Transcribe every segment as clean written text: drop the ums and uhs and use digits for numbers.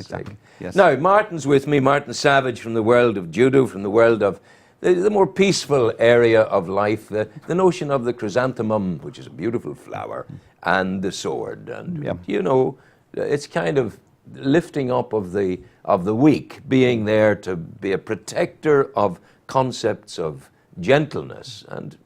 Exactly. Yes. Now, Martin's with me, Martin Savage, from the world of judo, from the world of the more peaceful area of life, the notion of the chrysanthemum, which is a beautiful flower, and the sword. And, you know, it's kind of lifting up of the weak, being there to be a protector of concepts of gentleness. And,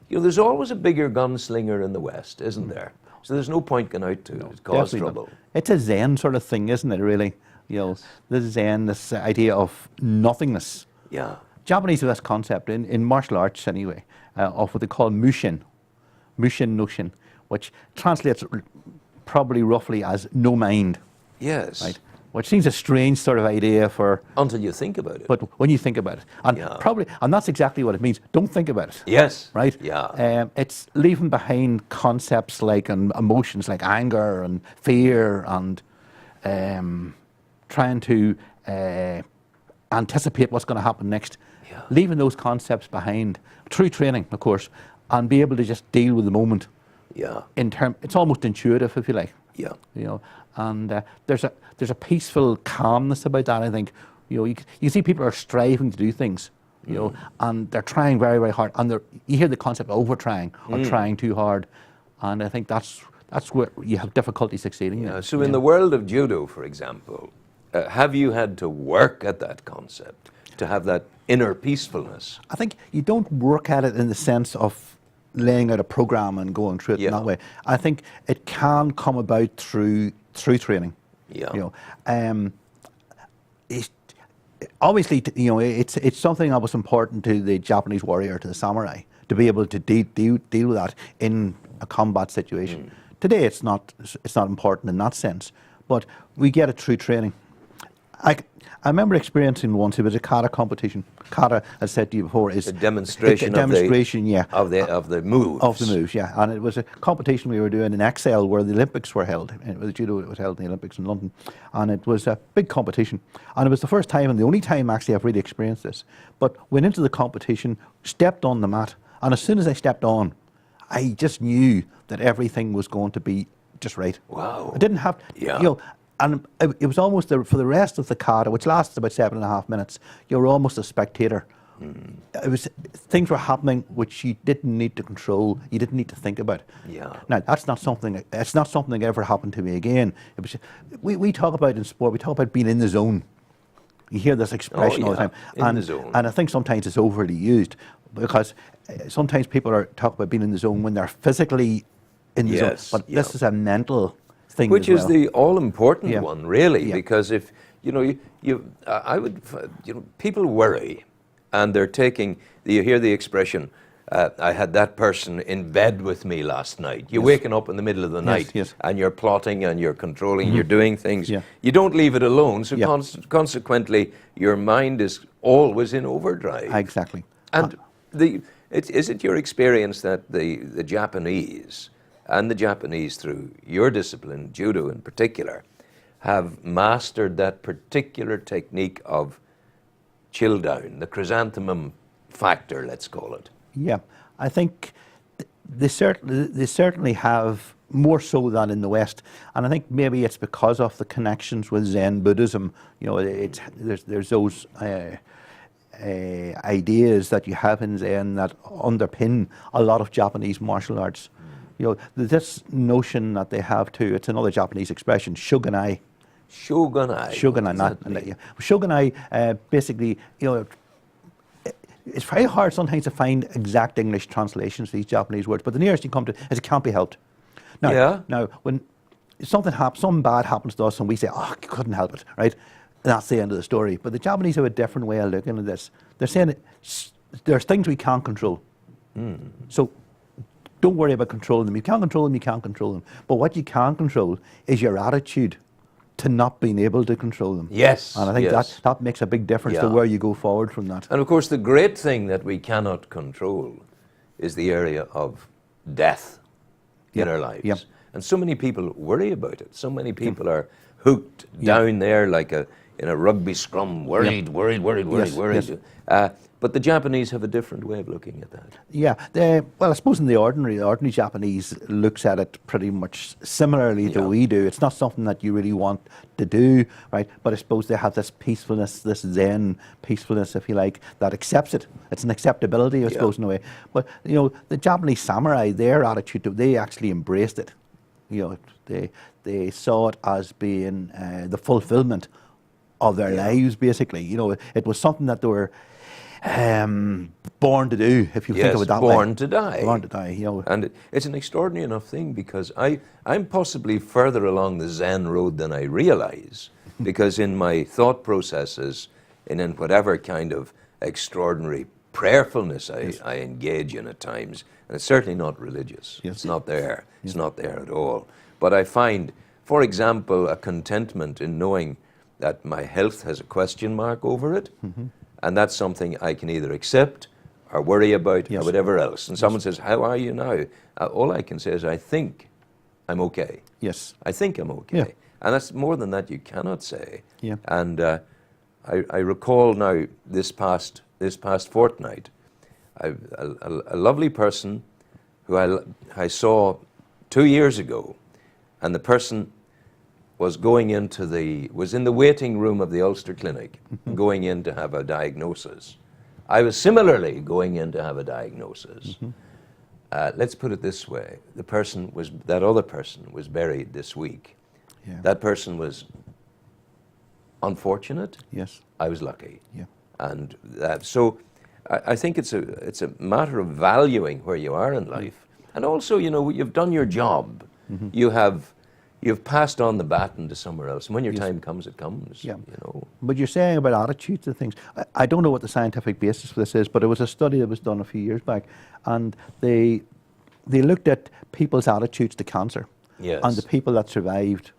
you know, there's always a bigger gunslinger in the West, isn't there? So there's no point going out to cause trouble. Not. It's a Zen sort of thing, isn't it, really? You know, this Zen, this idea of nothingness. Yeah. Japanese have this concept, in martial arts anyway, of what they call mushin notion, which translates probably roughly as no mind. Yes. Right? Which seems a strange sort of idea for... Until you think about it. But when you think about it. And probably, and that's exactly what it means. Don't think about it. Yes. Right? Yeah. It's leaving behind concepts like, and emotions like anger and fear and trying to anticipate what's going to happen next. Yeah. Leaving those concepts behind through training, of course, and be able to just deal with the moment. Yeah. It's almost intuitive, if you like. Yeah. You know, and there's a peaceful calmness about that. I think, you know, you see people are striving to do things, you know, and they're trying very, very hard, and you hear the concept of over trying or trying too hard, and I think that's where you have difficulty succeeding. Yeah. So in the world of judo, for example, have you had to work at that concept to have that inner peacefulness? I think you don't work at it in the sense of laying out a program and going through it in that way. I think it can come about through training. Yeah. You know, obviously, you know, it's something that was important to the Japanese warrior, to the samurai, to be able to deal with that in a combat situation. Today, it's not important in that sense, but we get it through training. I remember experiencing once, it was a kata competition. Kata, as I said to you before, is a demonstration, of the moves. Of the moves, yeah. And it was a competition we were doing in Excel, where the Olympics were held. The judo was held in the Olympics in London. And it was a big competition. And it was the first time, and the only time actually I've really experienced this. But went into the competition, stepped on the mat, and as soon as I stepped on, I just knew that everything was going to be just right. Wow. I didn't have, you know, and it was almost, for the rest of the kata, which lasted about 7.5 minutes, you were almost a spectator. It was, things were happening which you didn't need to control, you didn't need to think about. Yeah. Now, it's not something that ever happened to me again. It was, we talk about in sport, we talk about being in the zone. You hear this expression all the time. In the zone. And I think sometimes it's overly used, because sometimes people talk about being in the zone when they're physically in the zone. But this is a mental thing, which is the all-important one, really, because if you know, people worry, and they're taking. You hear the expression, "I had that person in bed with me last night." You're waking up in the middle of the night, and you're plotting and you're controlling, you're doing things. You don't leave it alone, so consequently, your mind is always in overdrive. Exactly. And is it your experience that the Japanese, and the Japanese through your discipline, judo in particular, have mastered that particular technique of chill down, the chrysanthemum factor, let's call it? Yeah, I think they certainly have, more so than in the West, and I think maybe it's because of the connections with Zen Buddhism. You know, there's those ideas that you have in Zen that underpin a lot of Japanese martial arts. You know, this notion that they have too, it's another Japanese expression, shogunai. Shogunai, basically, you know, it's very hard sometimes to find exact English translations for these Japanese words, but the nearest you come to is it can't be helped. Now, when something bad happens to us and we say, oh, I couldn't help it, right? That's the end of the story. But the Japanese have a different way of looking at this. They're saying there's things we can't control. So don't worry about controlling them. You can't control them, you can't control them. But what you can control is your attitude to not being able to control them. Yes. And I think that makes a big difference to where you go forward from that. And of course, the great thing that we cannot control is the area of death in our lives. And so many people worry about it. So many people are hooked down there like in a rugby scrum, worried. Yes. But the Japanese have a different way of looking at that. Yeah, well, I suppose in the ordinary Japanese looks at it pretty much similarly to we do. It's not something that you really want to do, right? But I suppose they have this peacefulness, this Zen peacefulness, if you like, that accepts it. It's an acceptability, I suppose, in a way. But, you know, the Japanese samurai, their attitude, they actually embraced it. You know, they saw it as being the fulfillment of their lives, basically. You know, it was something that they were born to do, if you think of it that way. Born to die. Born to die, you know. And it's an extraordinary enough thing, because I'm possibly further along the Zen road than I realize, because in my thought processes and in whatever kind of extraordinary prayerfulness I engage in at times, and it's certainly not religious. It's not there. It's not there at all. But I find, for example, a contentment in knowing that my health has a question mark over it. And that's something I can either accept or worry about or whatever else. And someone says, how are you now? All I can say is, I think I'm okay. Yes. I think I'm okay. Yeah. And that's more than that you cannot say. Yeah. And I recall now this past fortnight, a lovely person who I saw 2 years ago, and the person was in the waiting room of the Ulster Clinic, going in to have a diagnosis. I was similarly going in to have a diagnosis. Let's put it this way: that other person was buried this week. Yeah. That person was unfortunate. Yes. I was lucky. Yeah. And so I think it's a matter of valuing where you are in life, and also, you know, you've done your job. You've passed on the baton to somewhere else. And when your time comes, it comes. Yeah. You know. But you're saying about attitudes and things. I don't know what the scientific basis for this is, but it was a study that was done a few years back, and they looked at people's attitudes to cancer. Yes. And the people that survived.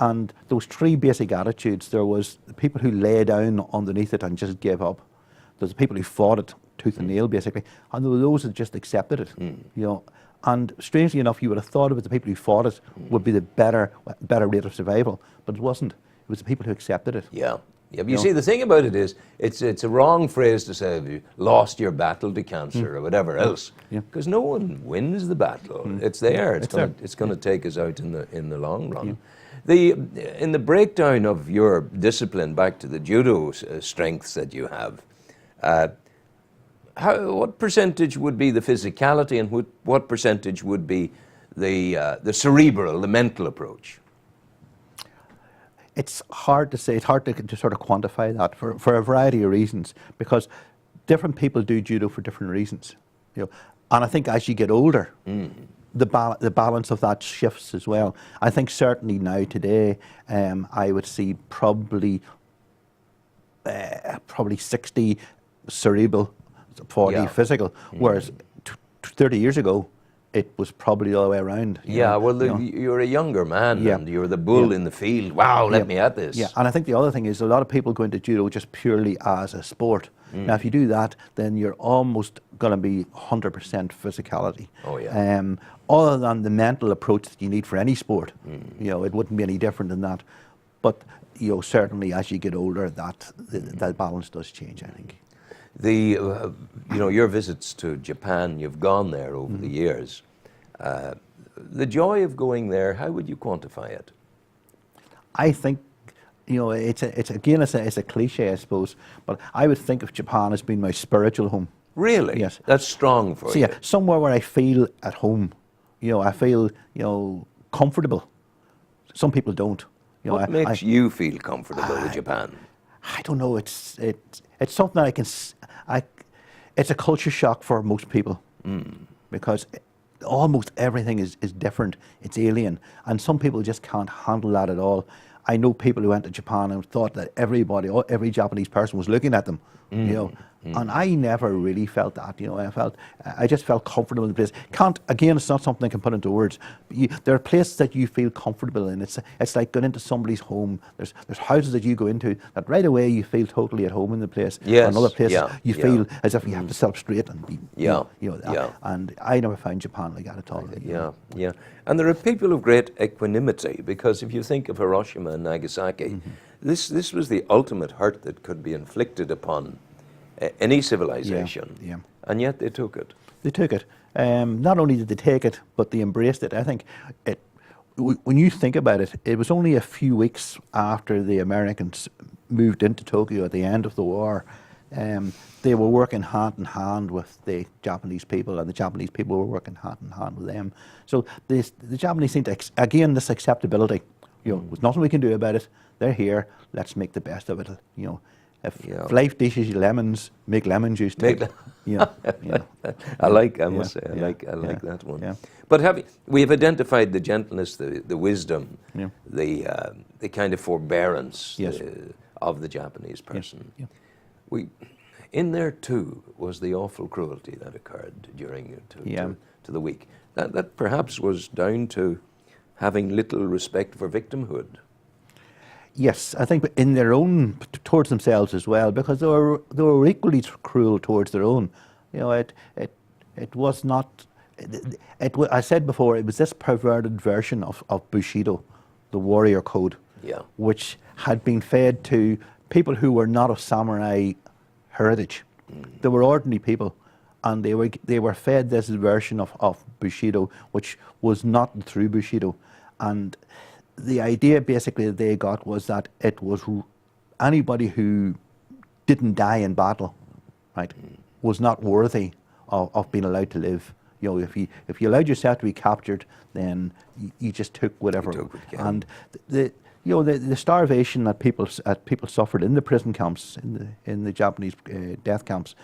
And those three basic attitudes, there was the people who lay down underneath it and just gave up. There's the people who fought it tooth and nail, basically. And there were those that just accepted it. You know. And strangely enough, you would have thought of it, the people who fought it would be the better rate of survival, but it wasn't. It was the people who accepted it. Yeah. Yeah, but you see, the thing about it is, it's a wrong phrase to say you lost your battle to cancer or whatever else, because no one wins the battle. It's there. It's going to take us out in the long run. In the breakdown of your discipline, back to the judo strengths that you have, what percentage would be the physicality, and what percentage would be the cerebral, the mental approach? It's hard to say. It's hard to sort of quantify that for a variety of reasons, because different people do judo for different reasons. You know, and I think as you get older, the balance of that shifts as well. I think certainly now today, I would see probably 60 cerebral, 40 physical, whereas 30 years ago, it was probably the other way around. You're a younger man, and you're the bull in the field. Wow, let me at this. Yeah, and I think the other thing is a lot of people go into judo just purely as a sport. Now, if you do that, then you're almost going to be 100% physicality. Oh, yeah. Other than the mental approach that you need for any sport, you know, it wouldn't be any different than that. But you know, certainly as you get older, that balance does change, I think. Your visits to Japan, you've gone there over the years. The joy of going there, how would you quantify it? I think, you know, it's a cliche, I suppose, but I would think of Japan as being my spiritual home. Really? Yes. That's strong for you. Yeah, somewhere where I feel at home. You know, I feel, you know, comfortable. Some people don't. You know, what makes you feel comfortable in Japan? I don't know. It's something that it's a culture shock for most people, because almost everything is different. It's alien, and some people just can't handle that at all. I know people who went to Japan and thought that every Japanese person was looking at them, you know. And I never really felt that, you know. I just felt comfortable in the place. It's not something I can put into words. There are places that you feel comfortable in. It's like going into somebody's home. There's houses that you go into that right away you feel totally at home in the place. Yes. Another place you feel as if you have to sit up straight and be, And I never found Japan like that at all. Yeah. And there are people of great equanimity, because if you think of Hiroshima and Nagasaki, This was the ultimate hurt that could be inflicted upon any civilization. Yeah. And yet they took it. They took it. Not only did they take it, but they embraced it. I think when you think about it, it was only a few weeks after the Americans moved into Tokyo at the end of the war. They were working hand in hand with the Japanese people, and the Japanese people were working hand in hand with them. So the Japanese seemed to, again, this acceptability. There's nothing we can do about it. They're here. Let's make the best of it. If life dishes you lemons, make lemon juice. I must say, I like that one. Yeah. But we've identified the gentleness, the wisdom, the kind of forbearance of the Japanese person. In there too was the awful cruelty that occurred during to the week. That perhaps was down to having little respect for victimhood. Yes, I think in their own, towards themselves as well, because they were equally cruel towards their own. It was not. I said before, it was this perverted version of Bushido, the warrior code, which had been fed to people who were not of samurai heritage. They were ordinary people, and they were fed this version of Bushido, which was not the true Bushido. And the idea basically that they got was that it was anybody who didn't die in battle, right, was not worthy of being allowed to live. If you allowed yourself to be captured, then you just took whatever. And the starvation that people suffered in the prison camps, in the Japanese death camps,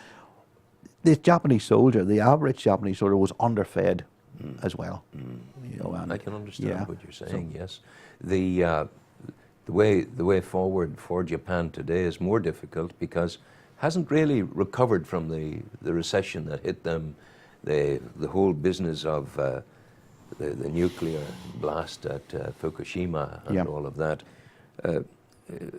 the Japanese soldier, the average Japanese soldier, was underfed as well. And I can understand what you're saying. Yes, the way forward for Japan today is more difficult because hasn't really recovered from the recession that hit them, the whole business of the nuclear blast at Fukushima and all of that.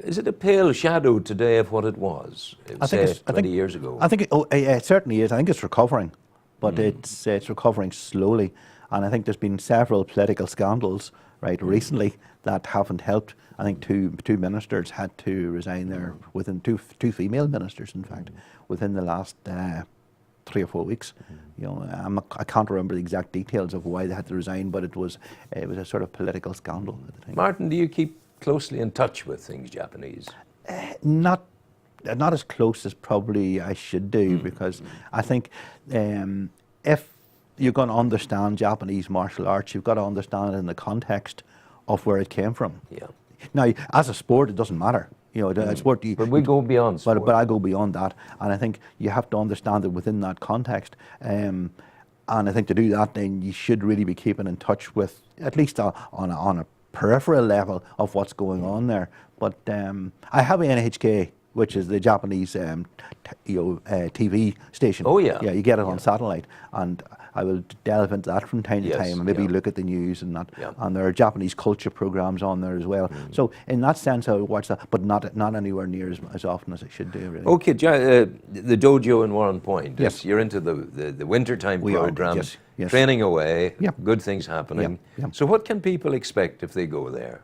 Is it a pale shadow today of what it was, say, 20 years ago? I think it certainly is. I think it's recovering, but it's recovering slowly. And I think there's been several political scandals recently that haven't helped. I think two ministers had to resign there within two female ministers, in fact, within the last 3 or 4 weeks. I can't remember the exact details of why they had to resign, but it was a sort of political scandal at the time. Martin, do you keep closely in touch with things Japanese? Not as close as probably I should do, because I think if you're going to understand Japanese martial arts, you've got to understand it in the context of where it came from. Yeah. Now, as a sport, it doesn't matter. Sport. But we go beyond sport. But I go beyond that, and I think you have to understand it within that context. And I think to do that, then you should really be keeping in touch with, at least on a peripheral level, of what's going on there. But I have an NHK, which is the Japanese TV station. Oh yeah. Yeah, you get it on satellite, and I will delve into that from time to time and maybe look at the news and that. Yeah. And there are Japanese culture programs on there as well. So in that sense, I would watch that, but not anywhere near as often as I should do, really. Okay, the dojo in Warren Point. Yes. You're into the wintertime program, yes. Training away, good things happening. So what can people expect if they go there?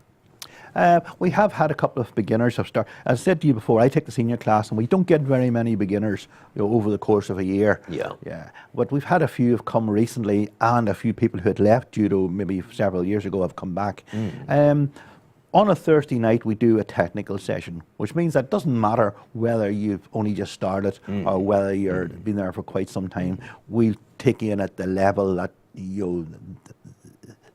We have had a couple of beginners of start. As I said to you before, I take the senior class, and we don't get very many beginners over the course of a year. Yeah. But we've had a few have come recently, and a few people who had left judo maybe several years ago have come back. On a Thursday night, we do a technical session, which means that it doesn't matter whether you've only just started or whether you've been there for quite some time. We'll take you in at the level that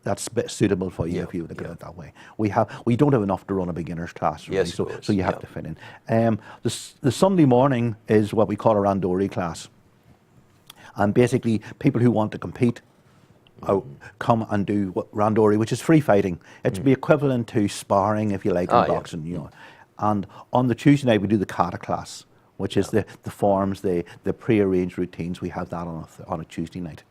that's suitable for you, if you look at it that way. We don't have enough to run a beginner's class, really, so you have to fit in. The Sunday morning is what we call a randori class, and basically people who want to compete come and do randori, which is free fighting. It's the equivalent to sparring, if you like, in boxing. And on the Tuesday night we do the kata class, which is the forms, the pre-arranged routines. We have that on a Tuesday night.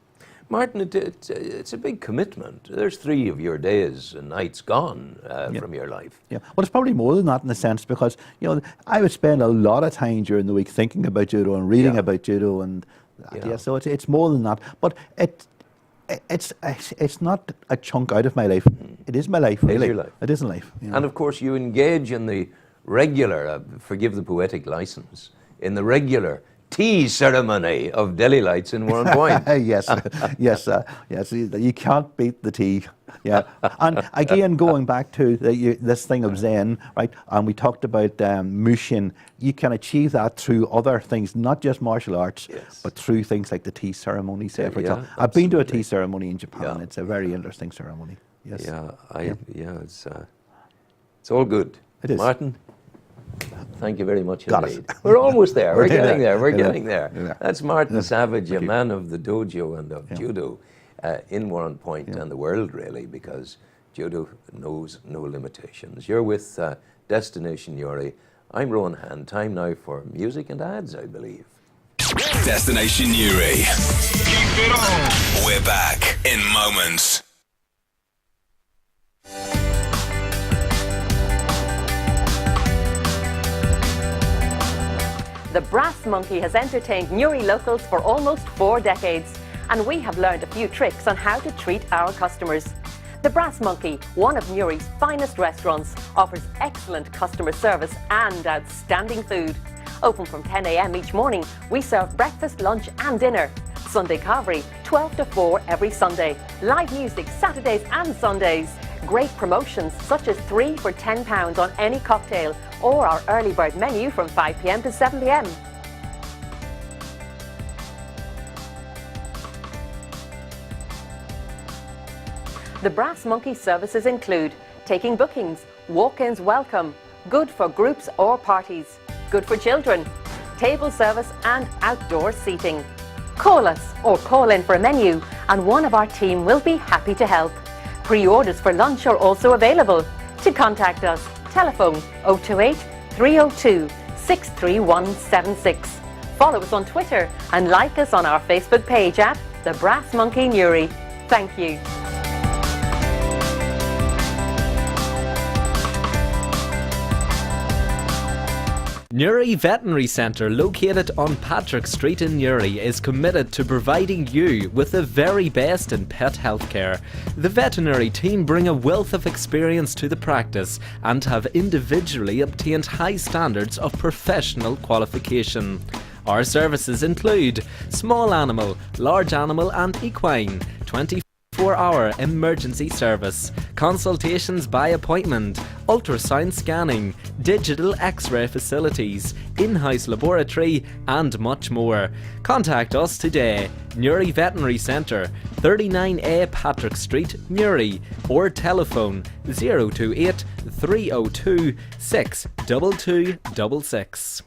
Martin, it's a big commitment. There's 3 of your days and nights gone from your life. Yeah, well, it's probably more than that in a sense, because I would spend a lot of time during the week thinking about judo and reading about judo, and so it's more than that. But it's not a chunk out of my life. It is my life, really. It is your life. It is my life. And of course, you engage in the regular, forgive the poetic license, in the regular tea ceremony of Delhi Lights in Warren Point. Yes, yes, yes. You can't beat the tea. Yeah, and again, going back to this thing of Zen, right? And we talked about Mushin. You can achieve that through other things, not just martial arts, Yes. but through things like the tea ceremony. Say, for Yeah, example, I've been to a tea absolutely. ceremony in Japan. Yeah. It's a very interesting ceremony. Yes. Yeah, it's all good. It is. Martin, thank you very much Got indeed. it. We're almost there. We're We're getting there. We're Yeah. getting there. Yeah. That's Martin Savage, a you. man of the dojo and of judo in Warren Point and the world, really, because judo knows no limitations. You're with Destination Yuri. I'm Rowan Hand. Time now for music and ads, I believe. Destination Yuri. Keep it on. We're back in moments. The Brass Monkey has entertained Newry locals for almost 4 decades, and we have learned a few tricks on how to treat our customers. The Brass Monkey, one of Newry's finest restaurants, offers excellent customer service and outstanding food. Open from 10 a.m. each morning, we serve breakfast, lunch and dinner. Sunday carvery, 12 to 4 every Sunday. Live music Saturdays and Sundays. Great promotions such as 3 for £10 on any cocktail, or our early bird menu from 5 p.m. to 7 p.m. The Brass Monkey services include taking bookings, walk-ins welcome, good for groups or parties, good for children, table service and outdoor seating. Call us or call in for a menu and one of our team will be happy to help. Pre-orders for lunch are also available. To contact us, telephone 028 302 63176. Follow us on Twitter and like us on our Facebook page at The Brass Monkey Newry. Thank you. Newry Veterinary Centre, located on Patrick Street in Newry, is committed to providing you with the very best in pet healthcare. The veterinary team bring a wealth of experience to the practice and have individually obtained high standards of professional qualification. Our services include small animal, large animal and equine, 24-hour emergency service, consultations by appointment, ultrasound scanning, digital x-ray facilities, in-house laboratory and much more. Contact us today. Newry Veterinary Centre, 39A Patrick Street, Newry, or telephone 028 302 62266.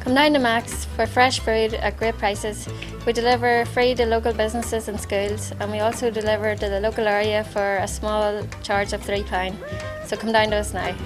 Come down to Max for fresh food at great prices. We deliver free to local businesses and schools, and we also deliver to the local area for a small charge of £3. So come down to us now.